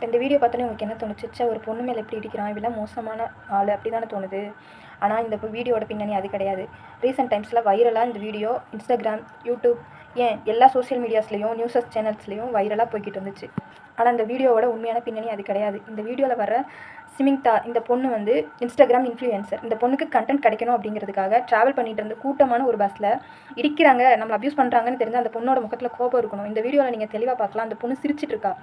இந்த வீடியோ பார்த்தோன்னே உங்களுக்கு என்ன தோணுச்சு? ச்சே ஒரு பொண்ணு மேலே எப்படி இடிக்கிறான், இவெல்லாம் மோசமான ஆள் அப்படி தானே தோணுது. ஆனால் இந்த வீடியோட பின்னணி அது கிடையாது. ரீசெண்ட் டைம்ஸில் வைரலாக இந்த வீடியோ இன்ஸ்டாகிராம், யூடியூப், ஏன் எல்லா சோஷியல் மீடியாஸ்லேயும் நியூஸஸ் சேனல்ஸ்லேயும் வைரலாக போய்கிட்டு இருந்துச்சு. ஆனால் இந்த வீடியோவோட உண்மையான பின்னணி அது கிடையாது. இந்த வீடியோவில் வர சிமிங்தா இந்த பொண்ணு வந்து இன்ஸ்டாகிராம் இன்ஃப்ளூயன்சர். இந்த பொண்ணுக்கு கண்டென்ட் கிடைக்கணும் அப்படிங்கிறதுக்காக ட்ராவல் பண்ணிட்டு இருந்த கூட்டமான ஒரு பஸ்ஸில் இடிக்கிறாங்க, நம்மளை அப்யூஸ் பண்ணுறாங்கன்னு தெரிஞ்சு அந்த பொண்ணோட முகத்தில் கோபம் இருக்கணும். இந்த வீடியோவில் நீங்கள் தெளிவாக பார்க்கலாம். அந்த பொண்ணு சிரிச்சிட்டு இருக்கா.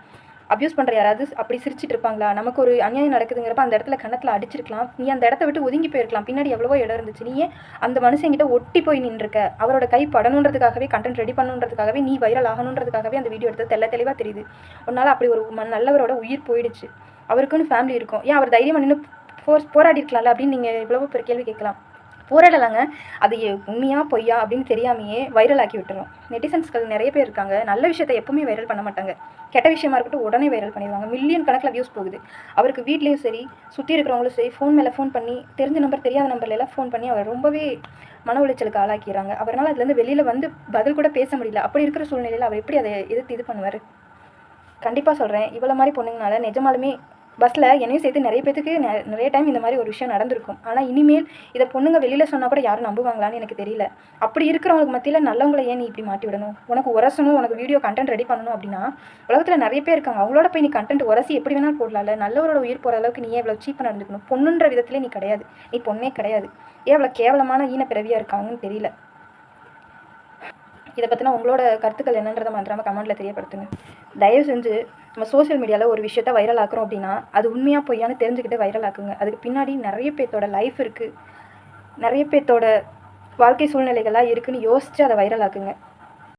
அப்யூஸ் பண்ணுற யாராவது அப்படி சிரிச்சிட்டு இருப்பாங்களா? நமக்கு ஒரு அநியாயம் நடக்குதுங்கிறப்ப அந்த இடத்துல கன்னத்தில் அடிச்சிருக்கலாம். நீ அந்த இடத்த விட்டு ஒதுங்கி போயிருக்கலாம். பின்னாடி எவ்வளவோ இடம் இருந்துச்சு. நீயே அந்த மனுஷங்கிட்ட ஒட்டி போய் நின்றுருக்க. அவரோட கை படணுன்றதுக்காகவே, கண்டென்ட் ரெடி பண்ணணுன்றதுக்காகவே, நீ வைரல் ஆகணுன்றதுக்காகவே அந்த வீடியோ எடுத்து தெளிவாக தெரியுது. உன்னால் அப்படி ஒரு நல்லவரோட உயிர் போயிடுச்சு. அவருக்குன்னு ஃபேமிலி இருக்கும். ஏன் அவர் தைரியமாக நின்று போராடி இருக்கலாம்ல அப்படின்னு நீங்கள் இவ்வளவோ பெரிய கேள்வி கேட்கலாம். போராடலாங்க. அது உண்மையா பொய்யா அப்படின்னு தெரியாமையே வைரல் ஆக்கி விட்டுரும். நெட்டிசன்ஸ்கள் நிறைய பேர் இருக்காங்க. நல்ல விஷயத்தை எப்பவுமே வைரல் பண்ண மாட்டாங்க. கெட்ட விஷயமா இருக்கட்டும் உடனே வைரல் பண்ணிடுவாங்க. மில்லியன் கணக்கில் வியூஸ் போகுது. அவருக்கு வீட்லேயும் சரி, சுற்றி இருக்கிறவங்களும் சரி, ஃபோன் மேலே ஃபோன் பண்ணி, தெரிஞ்ச நம்பர் தெரியாத நம்பர்லாம் ஃபோன் பண்ணி அவர் ரொம்பவே மன உளைச்சலுக்கு ஆளாக்கிறாங்க. அவரால் அதுலேருந்து வெளியில் வந்து பதில் கூட பேச முடியல. அப்படி இருக்கிற சூழ்நிலையில் அவர் எப்படி அதை எதிர்த்து இது பண்ணுவார்? கண்டிப்பாக சொல்கிறேன், இவ்வளோ மாதிரி பொண்ணுங்கனால நிஜமாலுமே பஸ்ஸில் என்னையும் சேர்த்து நிறைய பேத்துக்கு நிறைய டைம் இந்த மாதிரி ஒரு விஷயம் நடந்திருக்கும். ஆனால் இனிமேல் இதை பொண்ணுங்க வெளியில் சொன்னால் கூட யாரும் நம்புவாங்களான்னு எனக்கு தெரியல. அப்படி இருக்கிறவங்களுக்கு மத்தியில் நல்லவங்களை ஏன் நீ இப்படி மாட்டி விடணும்? உனக்கு உரசணும், உனக்கு வீடியோ கண்டென்ட் ரெடி பண்ணணும் அப்படின்னா உலகத்தில் நிறைய பேர் இருக்காங்க. அவங்களோட போய் நீ கண்டென்ட் உரசி எப்படி வேணாலும் போடலாம்ல. நல்லவரோட உயிர் போகிற அளவுக்கு நீ எவ்வளோ சீப்பாக நடந்துக்கணும்? பொண்ணுன்ற விதத்திலே நீ கிடையாது. நீ பொண்ணே கிடையாது. ஏன் அவ்வளோ கேவலமான ஈன பிறவியாக இருக்காங்கன்னு தெரியல. இதை பற்றினா உங்களோட கருத்துக்கள் என்னன்றதை மறந்துடாமல் கமெண்ட்டில் தெரியப்படுத்துங்க. தயவு செஞ்சு நம்ம சோஷியல் மீடியாவில் ஒரு விஷயத்த வைரல் ஆக்குறோம் அப்படின்னா அது உண்மையாக பொய்யான்னு தெரிஞ்சுக்கிட்டு வைரல் ஆக்குங்க. அதுக்கு பின்னாடி நிறைய பேர்த்தோட லைஃப் இருக்குது, நிறைய பேர்த்தோட வாழ்க்கை சூழ்நிலைகளாக இருக்குதுன்னு யோசித்து அதை வைரல் ஆக்குங்க.